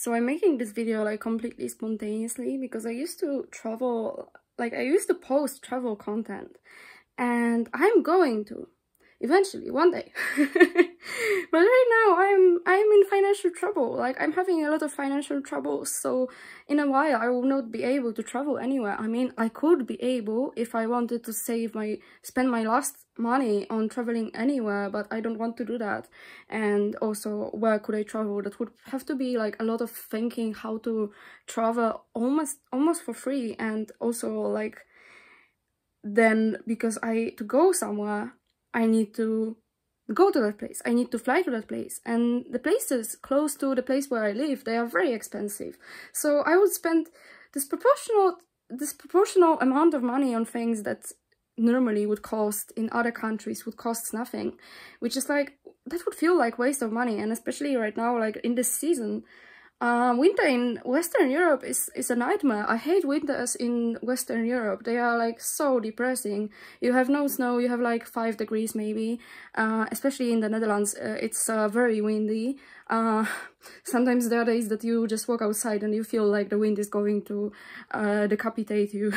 So I'm making this video like completely spontaneously because I used to travel, like I used to post travel content, and I'm going to eventually one day. But right now I'm in financial trouble. Like I'm having a lot of financial trouble, so in a while I will not be able to travel anywhere. I mean, I could be able if I wanted to spend my last money on traveling anywhere, but I don't want to do that. And also, where could I travel? That would have to be like a lot of thinking how to travel almost for free. And also, like, then because to go somewhere, I need to go to that place. I need to fly to that place, and the places close to the place where I live, they are very expensive. So I would spend this proportional amount of money on things that normally would cost in other countries would cost nothing, which is like, that would feel like waste of money. And especially right now, like in this season, winter in Western Europe is a nightmare. I hate winters in Western Europe. They are like so depressing. You have no snow, you have like 5 degrees maybe. Especially in the Netherlands, it's very windy. Sometimes there are days that you just walk outside and you feel like the wind is going to decapitate you.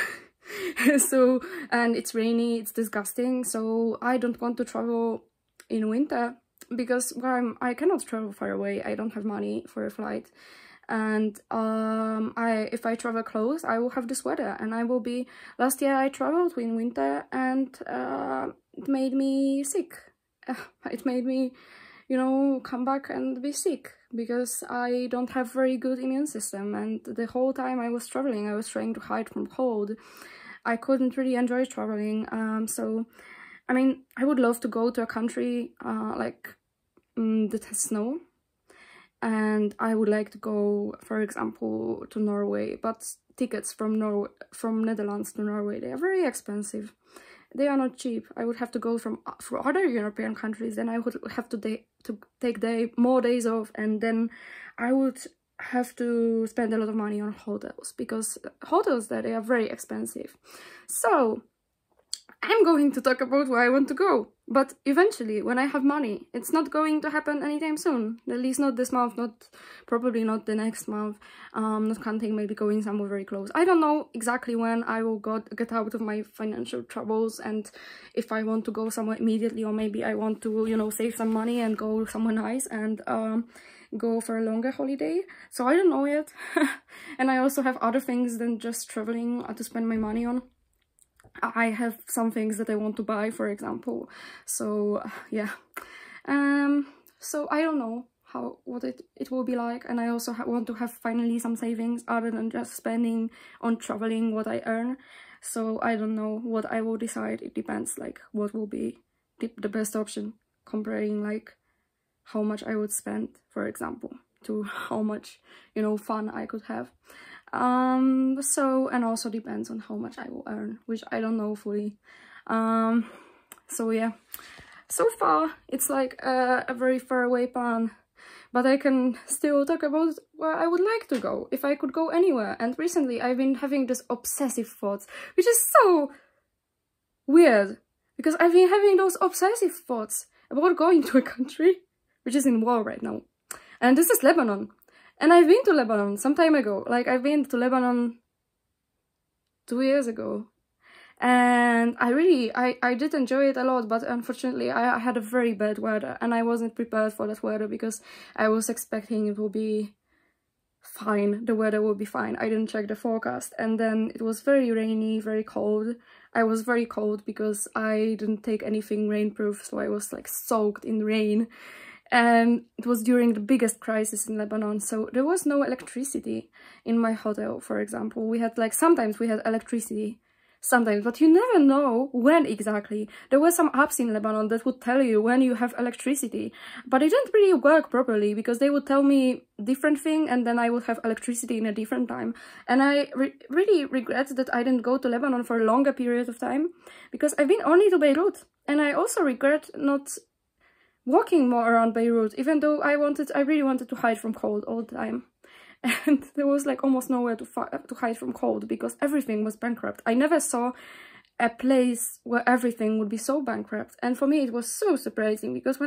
So, and it's rainy, it's disgusting. So I don't want to travel in winter, because where I cannot travel far away. I don't have money for a flight, and if I travel close, I will have this weather, and I will be. Last year I traveled in winter, and it made me sick. It made me, you know, come back and be sick, because I don't have very good immune system, and the whole time I was traveling, I was trying to hide from cold. I couldn't really enjoy traveling. So I mean, I would love to go to a country that has snow, and I would like to go, for example, to Norway, but tickets from Netherlands to Norway, they are very expensive. They are not cheap. I would have to go for other European countries, then I would have to take more days off, and then I would have to spend a lot of money on hotels, because hotels there, they are very expensive. So I'm going to talk about where I want to go, but eventually, when I have money. It's not going to happen anytime soon, at least not this month, probably not the next month. Not counting maybe going somewhere very close. I don't know exactly when I will get out of my financial troubles, and if I want to go somewhere immediately, or maybe I want to, you know, save some money and go somewhere nice and go for a longer holiday. So I don't know yet. And I also have other things than just traveling to spend my money on. I have some things that I want to buy, for example. So yeah, so I don't know what it will be like, and I also want to have finally some savings other than just spending on traveling what I earn. So I don't know what I will decide. It depends, like, what will be the best option, comparing like how much I would spend, for example, to how much, you know, fun I could have. So, and also depends on how much I will earn, which I don't know fully. So yeah, so far it's like a very far away plan, but I can still talk about where I would like to go, if I could go anywhere. And recently I've been having this obsessive thoughts, which is so weird, because I've been having those obsessive thoughts about going to a country which is in war right now, and this is Lebanon. And I've been to Lebanon some time ago. Like, I've been to Lebanon 2 years ago. And I did enjoy it a lot, but unfortunately I had a very bad weather, and I wasn't prepared for that weather, because I was expecting it will be fine. The weather will be fine. I didn't check the forecast, and then it was very rainy, very cold. I was very cold because I didn't take anything rainproof, so I was like soaked in rain. And it was during the biggest crisis in Lebanon, so there was no electricity in my hotel, for example. We had like, sometimes we had electricity, sometimes, but you never know when exactly. There were some apps in Lebanon that would tell you when you have electricity, but it didn't really work properly, because they would tell me different thing, and then I would have electricity in a different time. And I really regret that I didn't go to Lebanon for a longer period of time, because I've been only to Beirut. And I also regret not walking more around Beirut, even though I really wanted to hide from cold all the time. And there was like almost nowhere to hide from cold, because everything was bankrupt. I never saw a place where everything would be so bankrupt. And for me it was so surprising, because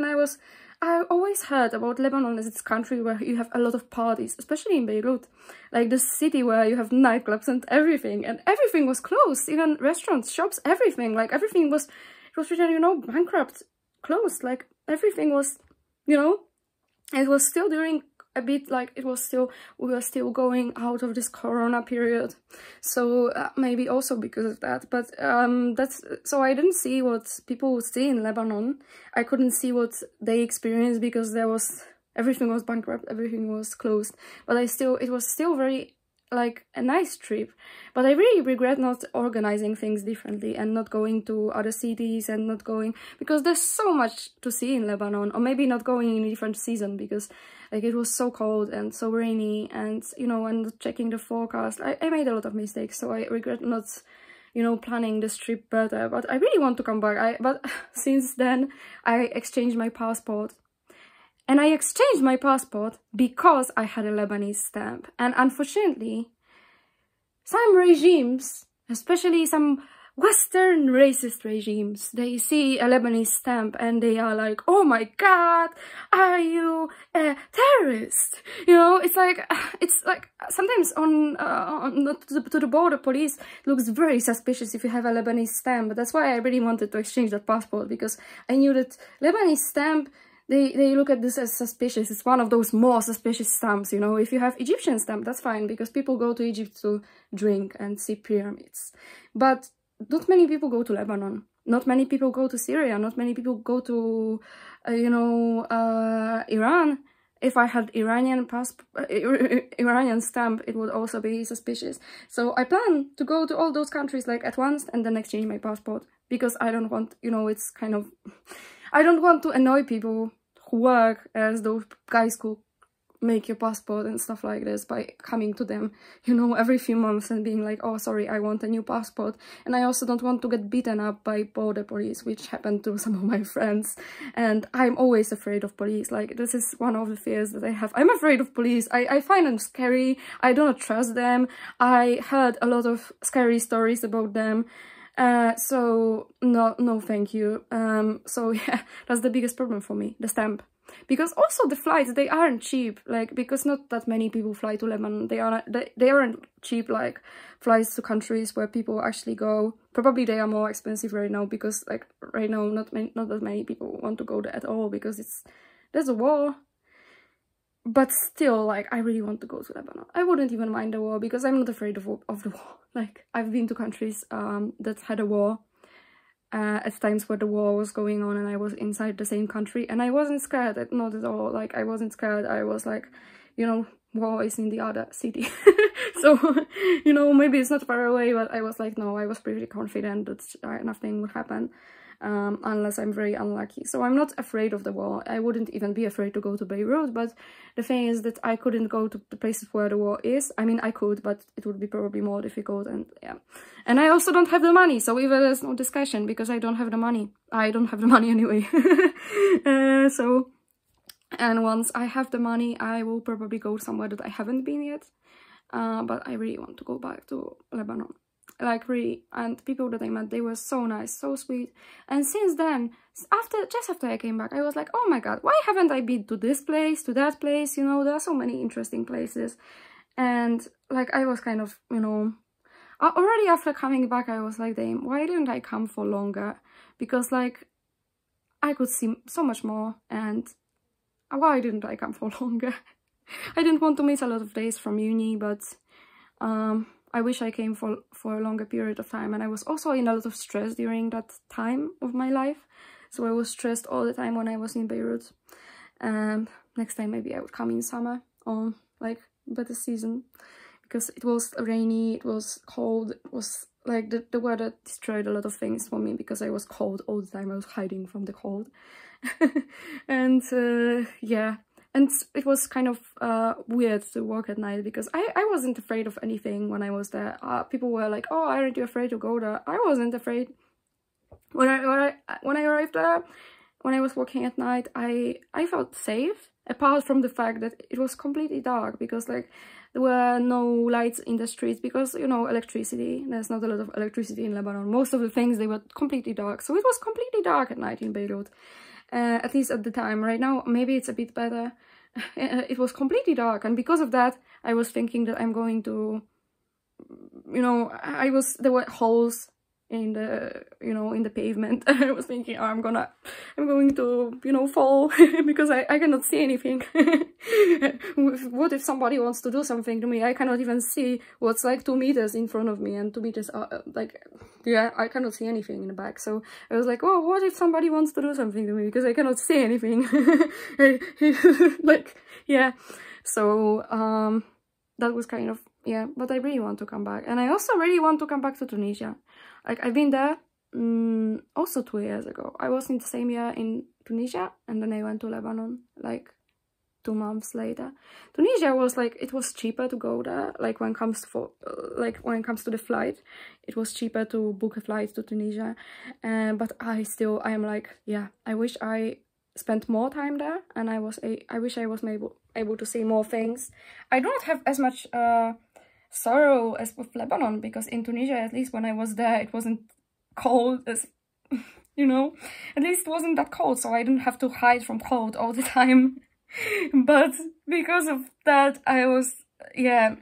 I always heard about Lebanon as this country where you have a lot of parties, especially in Beirut, like the city where you have nightclubs and everything was closed, even restaurants, shops, everything, like everything was, it was written, you know, bankrupt, closed, like everything was, you know, it was still during a bit like it was still, we were still going out of this corona period, so maybe also because of that. But that's, so I didn't see what people would see in Lebanon. I couldn't see what they experienced, because there was, everything was bankrupt, everything was closed. But it was still very like a nice trip. But I really regret not organizing things differently and not going to other cities and not going, because there's so much to see in Lebanon. Or maybe not going in a different season, because like it was so cold and so rainy, and you know, and checking the forecast, I made a lot of mistakes. So I regret not, you know, planning this trip better. But I really want to come back. But since then I exchanged my passport. And I exchanged my passport because I had a Lebanese stamp. And unfortunately, some regimes, especially some Western racist regimes, they see a Lebanese stamp and they are like, oh my God, are you a terrorist? You know, it's like sometimes to the border police, it looks very suspicious if you have a Lebanese stamp. But that's why I really wanted to exchange that passport, because I knew that Lebanese stamp, they look at this as suspicious. It's one of those more suspicious stamps, you know. If you have Egyptian stamp, that's fine, because people go to Egypt to drink and see pyramids. But not many people go to Lebanon. Not many people go to Syria. Not many people go to, you know, Iran. If I had Iranian stamp, it would also be suspicious. So I plan to go to all those countries like at once and then exchange my passport, because I don't want, you know, it's kind of, I don't want to annoy people who work as those guys who make your passport and stuff like this by coming to them, you know, every few months and being like, oh, sorry, I want a new passport. And I also don't want to get beaten up by border police, which happened to some of my friends. And I'm always afraid of police. Like, this is one of the fears that I have. I'm afraid of police. I find them scary. I don't trust them. I heard a lot of scary stories about them. So no thank you. So yeah, that's the biggest problem for me, the stamp. Because also the flights, they aren't cheap, like, because not that many people fly to Lebanon. They aren't cheap like flights to countries where people actually go. Probably they are more expensive right now, because like right now not that many people want to go there at all, because there's a war. But still, like, I really want to go to Lebanon. I wouldn't even mind the war, because I'm not afraid of the war. Like, I've been to countries that had a war at times where the war was going on, and I was inside the same country, and I wasn't scared, not at all. Like, I wasn't scared. I was like, you know, war is in the other city. So, you know, maybe it's not far away, but I was like, no, I was pretty confident that nothing would happen. Unless I'm very unlucky. So I'm not afraid of the war. I wouldn't even be afraid to go to Beirut, but the thing is that I couldn't go to the places where the war is. I mean, I could, but it would be probably more difficult, and yeah. And I also don't have the money, so even there's no discussion, because I don't have the money. I don't have the money anyway. So, and once I have the money, I will probably go somewhere that I haven't been yet. But I really want to go back to Lebanon. Like, really, and people that I met, they were so nice, so sweet. And since then, just after I came back, I was like, oh my God, why haven't I been to this place, to that place? You know, there are so many interesting places. And like, I was kind of, you know, already after coming back, I was like, damn, why didn't I come for longer? Because like, I could see so much more, and why didn't I come for longer? I didn't want to miss a lot of days from uni, but I wish I came for a longer period of time. And I was also in a lot of stress during that time of my life. So I was stressed all the time when I was in Beirut. And next time maybe I would come in summer, or like better season. Because it was rainy, it was cold, it was like the weather destroyed a lot of things for me, because I was cold all the time. I was hiding from the cold. And yeah. And it was kind of weird to walk at night, because I wasn't afraid of anything when I was there. People were like, oh, aren't you afraid to go there? I wasn't afraid. When I arrived there, when I was walking at night, I felt safe. apart from the fact that it was completely dark, because like there were no lights in the streets, because, you know, electricity, there's not a lot of electricity in Lebanon. Most of the things, they were completely dark, so it was completely dark at night in Beirut, at least at the time. Right now maybe it's a bit better. It was completely dark, and because of that I was thinking that I'm going to, you know, there were holes in the, you know, in the pavement. I was thinking, oh, I'm going to, you know, fall because I cannot see anything. What if somebody wants to do something to me? I cannot even see what's like 2 meters in front of me, and 2 meters like, yeah, I cannot see anything in the back. So I was like, oh, what if somebody wants to do something to me, because I cannot see anything. Like, yeah. So that was kind of, yeah, but I really want to come back. And I also really want to come back to Tunisia. Like, I've been there also 2 years ago. I was in the same year in Tunisia, and then I went to Lebanon like 2 months later. Tunisia was like, it was cheaper to go there. Like when it comes to the flight, it was cheaper to book a flight to Tunisia. But I am like, yeah, I wish I spent more time there, and I wish I was able to see more things. I don't have as much sorrow as with Lebanon, because in Tunisia, at least when I was there, it wasn't cold as, you know, at least it wasn't that cold, so I didn't have to hide from cold all the time. But because of that, I was, yeah,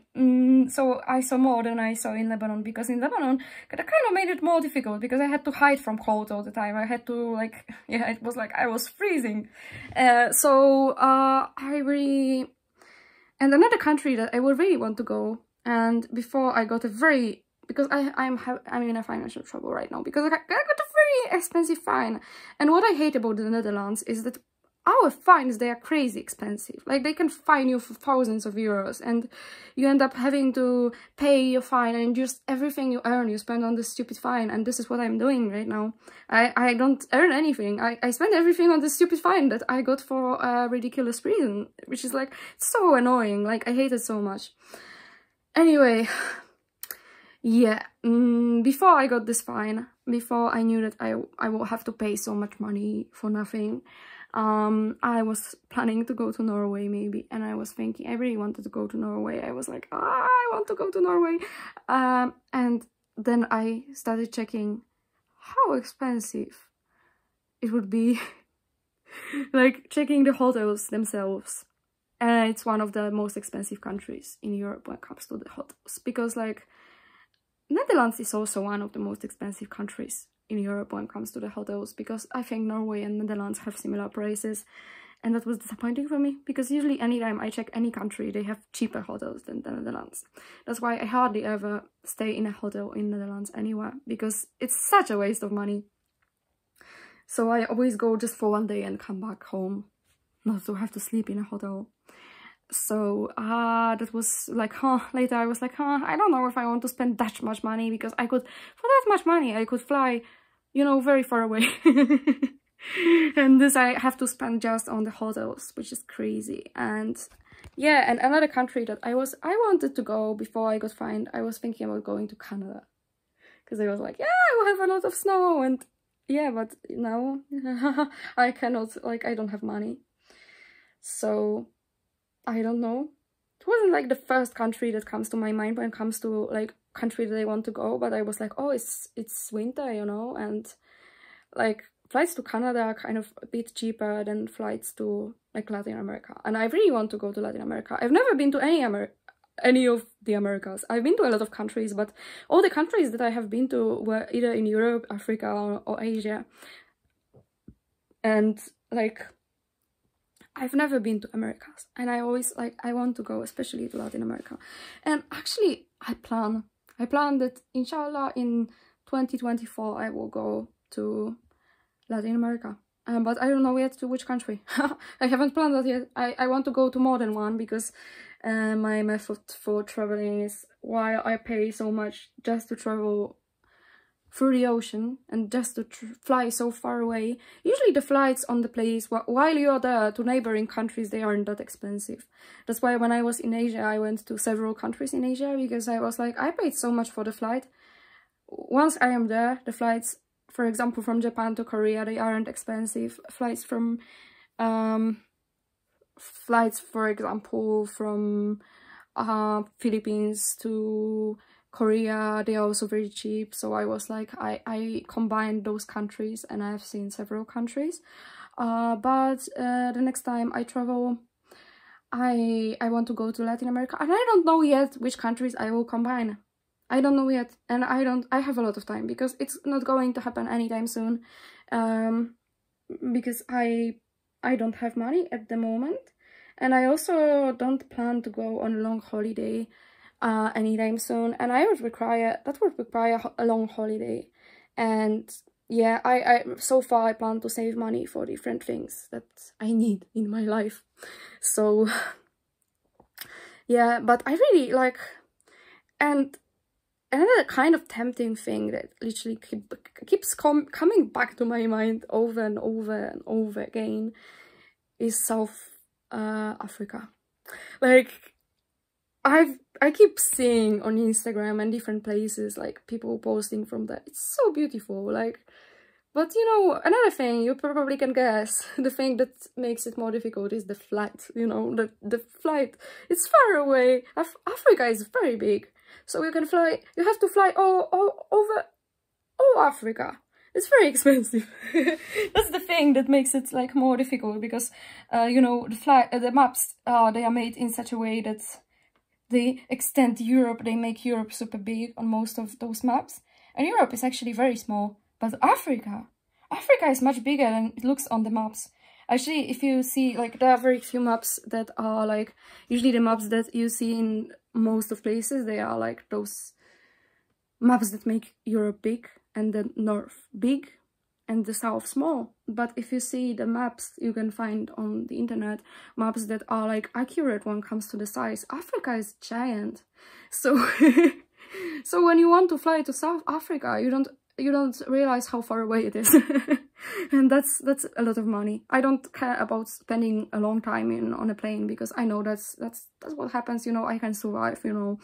so I saw more than I saw in Lebanon, because in Lebanon that kind of made it more difficult, because I had to hide from cold all the time. I had to, like, yeah, it was like I was freezing. I really, and another country that I would really want to go, and before I got because I'm in a financial trouble right now, because I got a very expensive fine. And what I hate about the Netherlands is that our fines, they are crazy expensive. Like, they can fine you for thousands of euros, and you end up having to pay your fine, and just everything you earn you spend on this stupid fine. And this is what I'm doing right now. I don't earn anything. I spend everything on this stupid fine that I got for a ridiculous reason, which is like so annoying. Like, I hate it so much. Anyway, yeah, before I got this fine, before I knew that I will have to pay so much money for nothing, I was planning to go to Norway maybe, and I was thinking, I really wanted to go to Norway. I was like, I want to go to Norway. And then I started checking how expensive it would be, like checking the hotels themselves. And it's one of the most expensive countries in Europe when it comes to the hotels, because like Netherlands is also one of the most expensive countries in Europe when it comes to the hotels, because I think Norway and Netherlands have similar prices, and that was disappointing for me, because usually anytime I check any country, they have cheaper hotels than the Netherlands. That's why I hardly ever stay in a hotel in Netherlands anywhere, because it's such a waste of money. So I always go just for 1 day and come back home, not to have to sleep in a hotel. So that was like, later I was like, I don't know if I want to spend that much money, because I could, for that much money, I could fly, you know, very far away. And this I have to spend just on the hotels, which is crazy. And yeah, and another country that I wanted to go before I got fined, I was thinking about going to Canada, because I was like, yeah, I will have a lot of snow, and yeah, but no, I cannot, like, I don't have money. So I don't know. It wasn't like the first country that comes to my mind when it comes to like country that I want to go, but I was like, oh, it's winter, you know, and like flights to Canada are kind of a bit cheaper than flights to like Latin America. And I really want to go to Latin America. I've never been to any of the Americas. I've been to a lot of countries, but all the countries that I have been to were either in Europe, Africa, or Asia. And like, I've never been to Americas, and I always like, I want to go especially to Latin America. And actually I plan that inshallah in 2024 I will go to Latin America, but I don't know yet to which country. I haven't planned that yet. I want to go to more than one, because my method for traveling is, while I pay so much just to travel through the ocean and just to fly so far away, usually the flights on the place while you're there to neighboring countries, they aren't that expensive. That's why when I was in Asia, I went to several countries in Asia, because I was like, I paid so much for the flight. Once I am there, the flights, for example, from Japan to Korea, they aren't expensive. Flights from flights, for example, from Philippines to Korea, they are also very cheap. So I was like, I combined those countries, and I've seen several countries. But the next time I travel, I want to go to Latin America, and I don't know yet which countries I will combine. I don't know yet, and I have a lot of time, because it's not going to happen anytime soon, because I don't have money at the moment, and I also don't plan to go on a long holiday anytime soon, and that would require a long holiday. And yeah, I so far I plan to save money for different things that I need in my life. So yeah, but I really like, and another kind of tempting thing that literally keeps coming back to my mind over and over and over again is South Africa. Like, I keep seeing on Instagram and different places, like, people posting from that. It's so beautiful, like, but you know, another thing you probably can guess, the thing that makes it more difficult is the flight, you know, the flight, it's far away. Africa is very big, so you have to fly over all Africa. It's very expensive. That's the thing that makes it like more difficult, because you know, the maps they are made in such a way that they extend Europe, they make Europe super big on most of those maps, and Europe is actually very small. But Africa is much bigger than it looks on the maps. Actually, if you see, like, there are very few maps that are like, usually the maps that you see in most of places, they are like those maps that make Europe big, and the north big, and the south small. But if you see the maps you can find on the internet, maps that are like accurate when it comes to the size, Africa is giant. So so when you want to fly to South Africa, you don't realize how far away it is. And that's a lot of money. I don't care about spending a long time on a plane, because I know that's what happens, you know. I can survive, you know.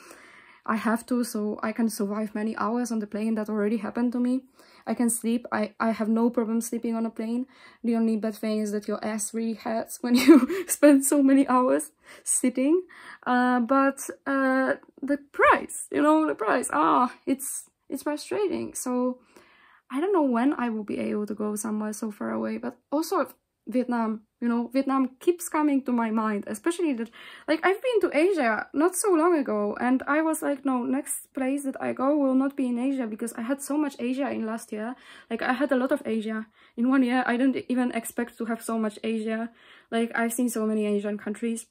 I have to, so I can survive many hours on the plane. That already happened to me. I can sleep. I have no problem sleeping on a plane. The only bad thing is that your ass really hurts when you spend so many hours sitting. But the price, you know, the price, it's frustrating. So I don't know when I will be able to go somewhere so far away. But also Vietnam, you know, Vietnam keeps coming to my mind, especially that, like, I've been to Asia not so long ago, and I was like, no, next place that I go will not be in Asia, because I had so much Asia in last year. Like, I had a lot of Asia in 1 year. I didn't even expect to have so much Asia. Like, I've seen so many Asian countries,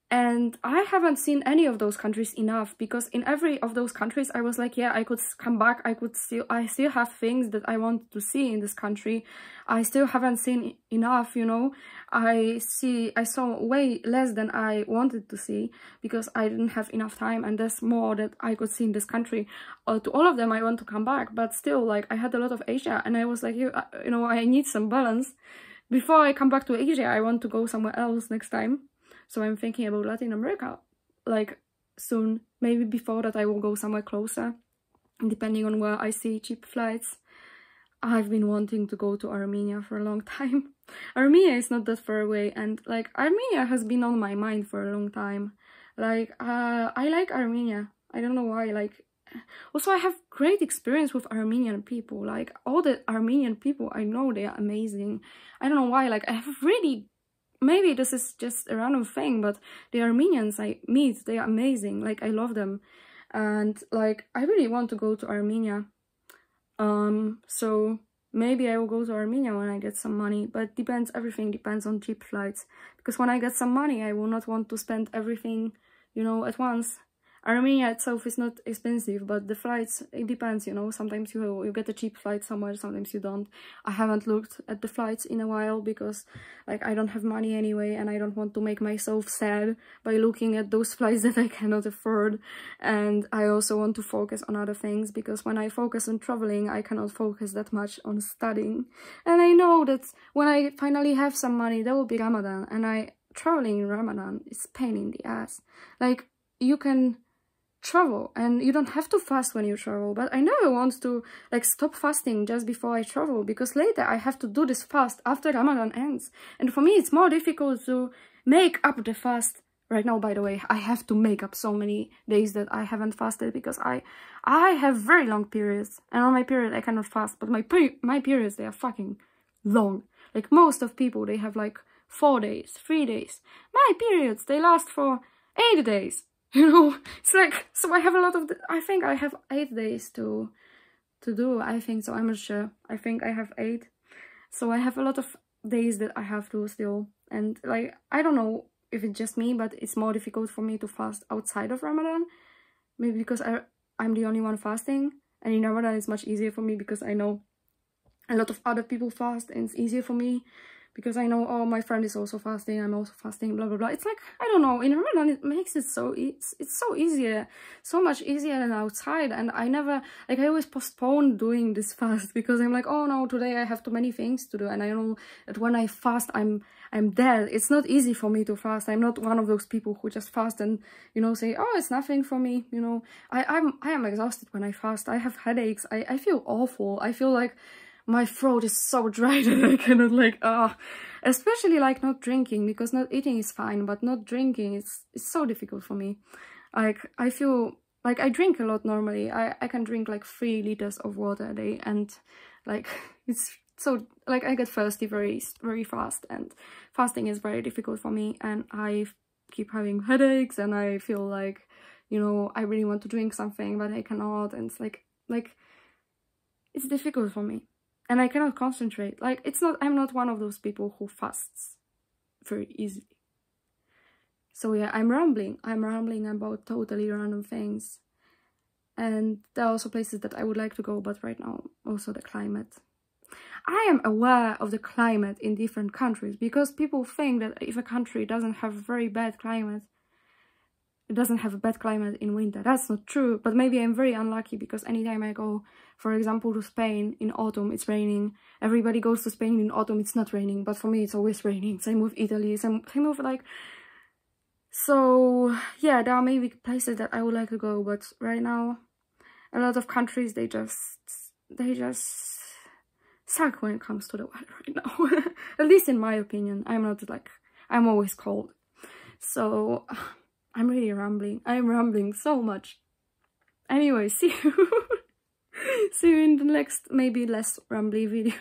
and I haven't seen any of those countries enough, because in every of those countries I was like, yeah, I could come back, I still have things that I want to see in this country. I still haven't seen enough, you know. I saw way less than I wanted to see, because I didn't have enough time, and there's more that I could see in this country. To all of them I want to come back, but still, like, I had a lot of Asia, and I was like, you know, I need some balance. Before I come back to Asia, I want to go somewhere else next time. So I'm thinking about Latin America, like, soon. Maybe before that I will go somewhere closer, depending on where I see cheap flights. I've been wanting to go to Armenia for a long time. Armenia is not that far away, and, like, Armenia has been on my mind for a long time. Like, I like Armenia. I don't know why, like, also I have great experience with Armenian people. Like, all the Armenian people I know, they are amazing. I don't know why, like, I have really, maybe this is just a random thing, but the Armenians I meet, they are amazing. Like, I love them. And, like, I really want to go to Armenia. So maybe I will go to Armenia when I get some money, but everything depends on cheap flights. Because when I get some money, I will not want to spend everything, you know, at once. Armenia itself is not expensive, but the flights, it depends, you know. Sometimes you get a cheap flight somewhere, sometimes you don't. I haven't looked at the flights in a while, because, like, I don't have money anyway, and I don't want to make myself sad by looking at those flights that I cannot afford. And I also want to focus on other things, because when I focus on traveling, I cannot focus that much on studying. And I know that when I finally have some money, there will be Ramadan, and traveling in Ramadan is a pain in the ass. Like, you can travel and you don't have to fast when you travel, but I never want to, like, stop fasting just before I travel, because later I have to do this fast after Ramadan ends, and for me it's more difficult to make up the fast. Right now, by the way, I have to make up so many days that I haven't fasted because I have very long periods, and on my period I cannot fast, but my periods, they are fucking long. Like most of people, they have like 4 days, 3 days. My periods, they last for 8 days. You know, it's like, so I have a lot of, I think I have 8 days to do, I think so, I'm not sure. I think I have 8. So I have a lot of days that I have to still, and like, I don't know if it's just me, but it's more difficult for me to fast outside of Ramadan. Maybe because I'm the only one fasting, and in Ramadan it's much easier for me because I know a lot of other people fast, and it's easier for me because I know, oh, my friend is also fasting, I'm also fasting, blah blah blah. It's like, I don't know, in Ramadan it makes it so, it's so easier, so much easier than outside. And I never, like, I always postpone doing this fast because I'm like, oh no, today I have too many things to do, and I know that when I fast I'm dead. It's not easy for me to fast. I'm not one of those people who just fast and, you know, say, oh, it's nothing for me, you know. I am exhausted when I fast. I have headaches. I feel awful. I feel like my throat is so dry that I cannot, like, especially like not drinking, because not eating is fine, but not drinking, it's so difficult for me. Like, I feel like I drink a lot normally. I can drink like 3 liters of water a day, and like, it's so, like, I get thirsty very fast, and fasting is very difficult for me, and I keep having headaches, and I feel like, you know, I really want to drink something, but I cannot, and it's like it's difficult for me. And I cannot concentrate. Like, it's not, I'm not one of those people who fasts very easily. So yeah, I'm rambling about totally random things. And there are also places that I would like to go, but right now, also the climate. I am aware of the climate in different countries, because people think that if a country doesn't have a very bad climate, it doesn't have a bad climate in winter. That's not true, but maybe I'm very unlucky, because anytime I go, for example, to Spain in autumn, it's raining. Everybody goes to Spain in autumn, it's not raining, but for me it's always raining. Same with Italy, same with, like... So yeah, there are maybe places that I would like to go, but right now a lot of countries, they just suck when it comes to the weather right now. At least in my opinion. I'm not like, I'm always cold. So I'm really rambling. I'm rambling so much. Anyway, see you. See you in the next, maybe less rambly video.